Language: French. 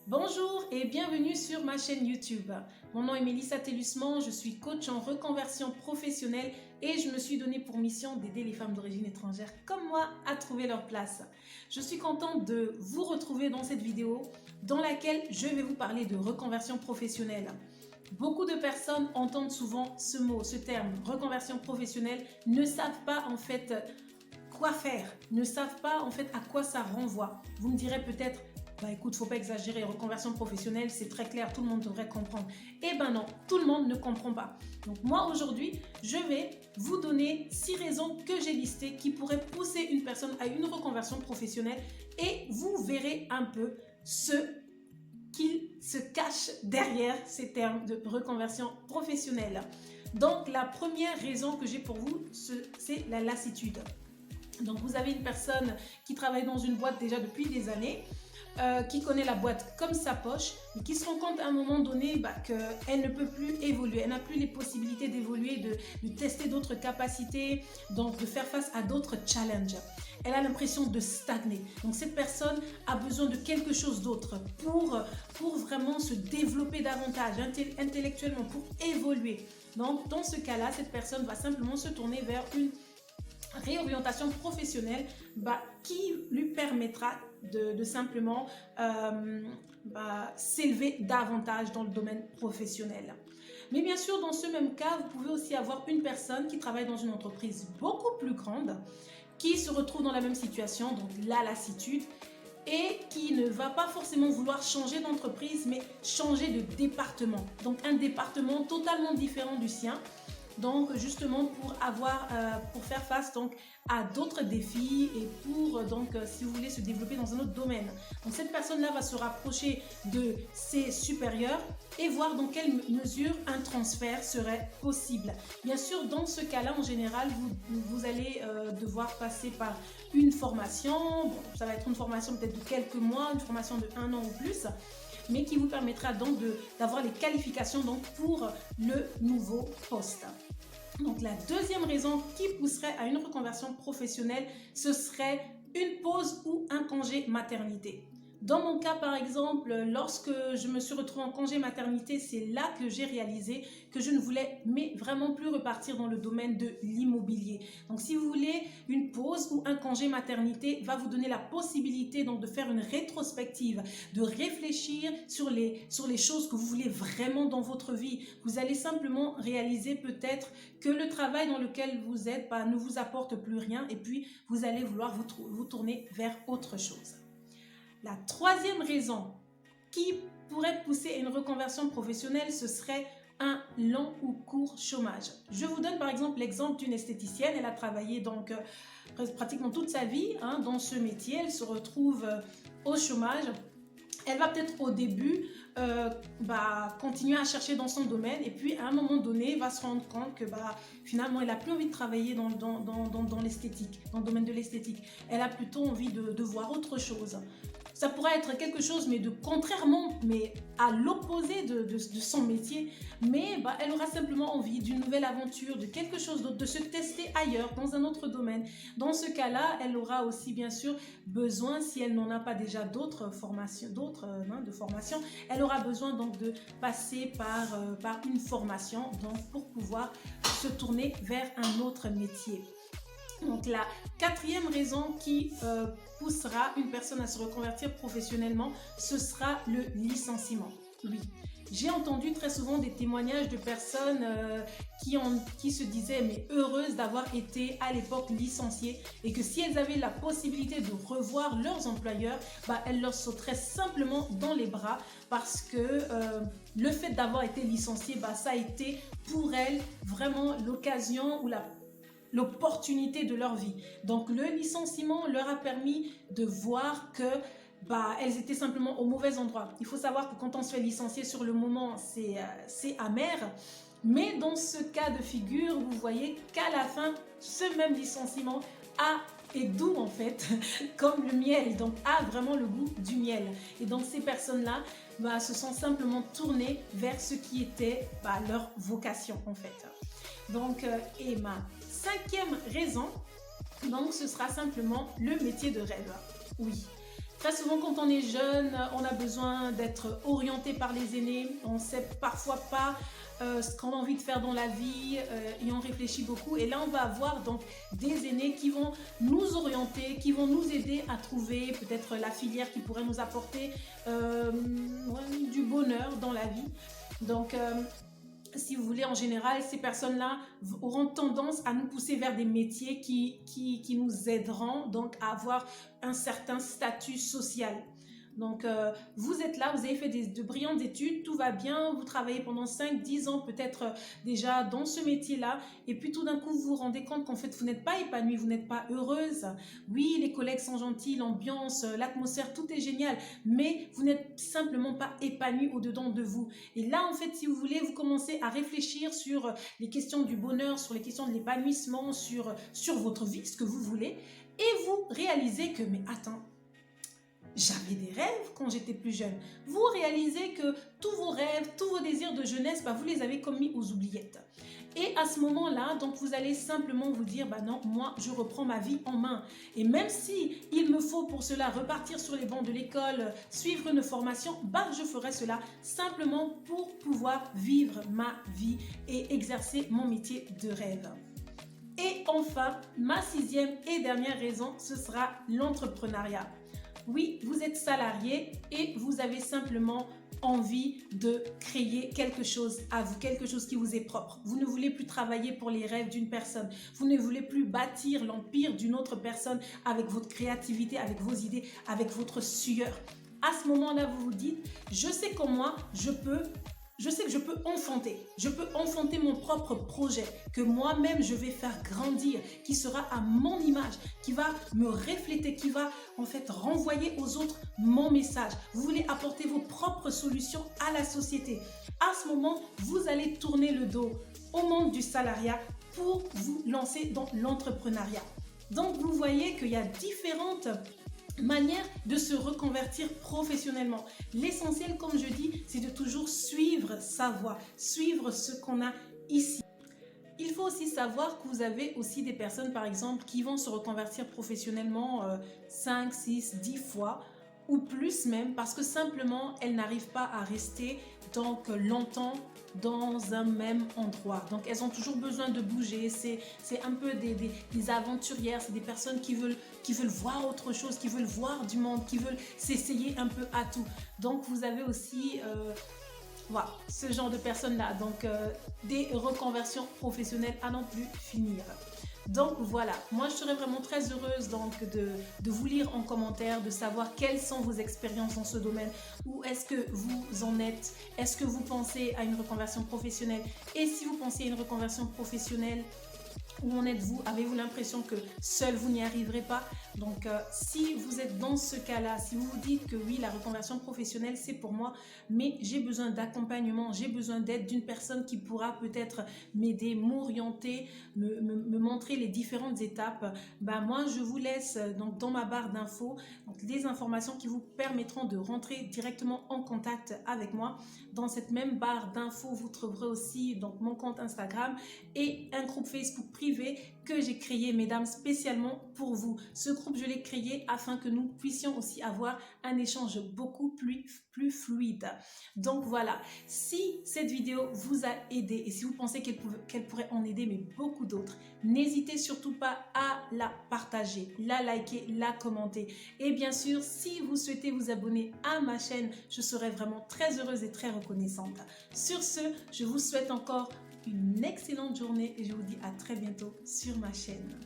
Bonjour et bienvenue sur ma chaîne YouTube. Mon nom est Mélissa Tellusman, je suis coach en reconversion professionnelle et je me suis donné pour mission d'aider les femmes d'origine étrangère comme moi à trouver leur place. Je suis contente de vous retrouver dans cette vidéo dans laquelle je vais vous parler de reconversion professionnelle. Beaucoup de personnes entendent souvent ce mot, ce terme, reconversion professionnelle, ne savent pas en fait quoi faire, ne savent pas en fait à quoi ça renvoie. Vous me direz peut-être, écoute, faut pas exagérer, reconversion professionnelle, c'est très clair, tout le monde devrait comprendre. Eh ben non, tout le monde ne comprend pas. Donc moi aujourd'hui, je vais vous donner 6 raisons que j'ai listées qui pourraient pousser une personne à une reconversion professionnelle et vous verrez un peu ce qu'il se cache derrière ces termes de reconversion professionnelle. Donc la première raison que j'ai pour vous, c'est la lassitude. Donc vous avez une personne qui travaille dans une boîte déjà depuis des années, qui connaît la boîte comme sa poche, mais qui se rend compte à un moment donné qu'elle ne peut plus évoluer, elle n'a plus les possibilités d'évoluer, de tester d'autres capacités, donc de faire face à d'autres challenges. Elle a l'impression de stagner. Donc cette personne a besoin de quelque chose d'autre pour vraiment se développer davantage intellectuellement, pour évoluer. Donc dans ce cas-là, cette personne va simplement se tourner vers une réorientation professionnelle qui lui permettra de simplement s'élever davantage dans le domaine professionnel. Mais bien sûr, dans ce même cas, vous pouvez aussi avoir une personne qui travaille dans une entreprise beaucoup plus grande, qui se retrouve dans la même situation, donc la lassitude, et qui ne va pas forcément vouloir changer d'entreprise, mais changer de département. Donc un département totalement différent du sien. Donc justement pour faire face donc à d'autres défis et pour si vous voulez se développer dans un autre domaine. Donc cette personne-là va se rapprocher de ses supérieurs et voir dans quelle mesure un transfert serait possible. Bien sûr, dans ce cas-là, en général, vous allez devoir passer par une formation. Bon, ça va être une formation peut-être de quelques mois, une formation de 1 an ou plus, mais qui vous permettra donc d'avoir les qualifications donc pour le nouveau poste. Donc la deuxième raison qui pousserait à une reconversion professionnelle, ce serait une pause ou un congé maternité. Dans mon cas, par exemple, lorsque je me suis retrouvée en congé maternité, c'est là que j'ai réalisé que je ne voulais vraiment plus repartir dans le domaine de l'immobilier. Donc, si vous voulez, une pause ou un congé maternité va vous donner la possibilité donc de faire une rétrospective, de réfléchir sur les choses que vous voulez vraiment dans votre vie. Vous allez simplement réaliser peut-être que le travail dans lequel vous êtes ne vous apporte plus rien et puis vous allez vouloir vous tourner vers autre chose. La troisième raison qui pourrait pousser à une reconversion professionnelle, ce serait un long ou court chômage. Je vous donne par exemple l'exemple d'une esthéticienne. Elle a travaillé donc pratiquement toute sa vie dans ce métier. Elle se retrouve au chômage. Elle va peut-être au début continuer à chercher dans son domaine et puis à un moment donné va se rendre compte que finalement elle n'a plus envie de travailler dans l'esthétique, dans le domaine de l'esthétique. Elle a plutôt envie de voir autre chose. Ça pourrait être quelque chose mais à l'opposé de son métier, mais elle aura simplement envie d'une nouvelle aventure, de quelque chose d'autre, de se tester ailleurs, dans un autre domaine. Dans ce cas-là, elle aura aussi bien sûr besoin, si elle n'en a pas déjà d'autres formations, elle aura besoin donc de passer par une formation donc pour pouvoir se tourner vers un autre métier. Donc la quatrième raison qui poussera une personne à se reconvertir professionnellement, ce sera le licenciement. Oui, j'ai entendu très souvent des témoignages de personnes qui se disaient mais heureuses d'avoir été à l'époque licenciées et que si elles avaient la possibilité de revoir leurs employeurs, elles leur sauteraient simplement dans les bras parce que le fait d'avoir été licenciées, ça a été pour elles vraiment l'occasion ou l'opportunité de leur vie. Donc le licenciement leur a permis de voir que elles étaient simplement au mauvais endroit. Il faut savoir que quand on se fait licencier sur le moment, c'est amer. Mais dans ce cas de figure, vous voyez qu'à la fin, ce même licenciement est doux en fait, comme le miel, donc a vraiment le goût du miel. Et donc ces personnes-là se sont simplement tournées vers ce qui était leur vocation en fait. Donc, et ma cinquième raison, donc ce sera simplement le métier de rêve. Oui, Très souvent, quand on est jeune, on a besoin d'être orienté par les aînés. On ne sait parfois pas ce qu'on a envie de faire dans la vie et on réfléchit beaucoup. Et là, on va avoir donc des aînés qui vont nous orienter, qui vont nous aider à trouver peut-être la filière qui pourrait nous apporter du bonheur dans la vie. Donc, si vous voulez, en général, ces personnes-là auront tendance à nous pousser vers des métiers qui nous aideront donc à avoir un certain statut social. Donc, vous êtes là, vous avez fait de brillantes études, tout va bien, vous travaillez pendant 5-10 ans peut-être déjà dans ce métier-là, et puis tout d'un coup, vous vous rendez compte qu'en fait, vous n'êtes pas épanouie, vous n'êtes pas heureuse. Oui, les collègues sont gentils, l'ambiance, l'atmosphère, tout est génial, mais vous n'êtes simplement pas épanouie au-dedans de vous. Et là, en fait, si vous voulez, vous commencez à réfléchir sur les questions du bonheur, sur les questions de l'épanouissement, sur votre vie, ce que vous voulez, et vous réalisez que, mais attends, j'avais des rêves quand j'étais plus jeune. Vous réalisez que tous vos rêves, tous vos désirs de jeunesse, vous les avez commis aux oubliettes. Et à ce moment-là, donc vous allez simplement vous dire, non, moi, je reprends ma vie en main. Et même si il me faut pour cela repartir sur les bancs de l'école, suivre une formation, je ferai cela simplement pour pouvoir vivre ma vie et exercer mon métier de rêve. Et enfin, ma 6e et dernière raison, ce sera l'entrepreneuriat. Oui, vous êtes salarié et vous avez simplement envie de créer quelque chose à vous, quelque chose qui vous est propre. Vous ne voulez plus travailler pour les rêves d'une personne. Vous ne voulez plus bâtir l'empire d'une autre personne avec votre créativité, avec vos idées, avec votre sueur. À ce moment-là, vous vous dites, je sais qu'en moi, je sais que je peux enfanter mon propre projet, que moi-même je vais faire grandir, qui sera à mon image, qui va me refléter, qui va en fait renvoyer aux autres mon message. Vous voulez apporter vos propres solutions à la société. À ce moment, vous allez tourner le dos au monde du salariat pour vous lancer dans l'entrepreneuriat. Donc vous voyez qu'il y a différentes manière de se reconvertir professionnellement. L'essentiel, comme je dis, c'est de toujours suivre sa voie, suivre ce qu'on a ici. Il faut aussi savoir que vous avez aussi des personnes, par exemple, qui vont se reconvertir professionnellement 5, 6, 10 fois ou plus même, parce que simplement, elles n'arrivent pas à rester donc longtemps dans un même endroit. Donc, elles ont toujours besoin de bouger. C'est un peu des aventurières, c'est des personnes qui veulent voir autre chose, qui veulent voir du monde, qui veulent s'essayer un peu à tout. Donc, vous avez aussi voilà, ce genre de personnes-là. Donc, des reconversions professionnelles à n'en plus finir. Donc voilà, moi je serais vraiment très heureuse donc de vous lire en commentaire, de savoir quelles sont vos expériences dans ce domaine, où est-ce que vous en êtes, est-ce que vous pensez à une reconversion professionnelle, et si vous pensez à une reconversion professionnelle, où en êtes-vous? Avez-vous l'impression que seul vous n'y arriverez pas? Donc, si vous êtes dans ce cas-là, si vous vous dites que oui, la reconversion professionnelle, c'est pour moi, mais j'ai besoin d'accompagnement, j'ai besoin d'aide d'une personne qui pourra peut-être m'aider, m'orienter, me montrer les différentes étapes, moi, je vous laisse donc dans ma barre d'infos des informations qui vous permettront de rentrer directement en contact avec moi. Dans cette même barre d'infos, vous trouverez aussi donc mon compte Instagram et un groupe Facebook privé que j'ai créé, mesdames, spécialement pour vous. Ce groupe, je l'ai créé afin que nous puissions aussi avoir un échange beaucoup plus fluide. Donc voilà, si cette vidéo vous a aidé et si vous pensez qu'elle pourrait en aider, mais beaucoup d'autres, n'hésitez surtout pas à la partager, la liker, la commenter. Et bien sûr, si vous souhaitez vous abonner à ma chaîne, je serai vraiment très heureuse et très reconnaissante. Sur ce, je vous souhaite encore une excellente journée et je vous dis à très bientôt sur ma chaîne.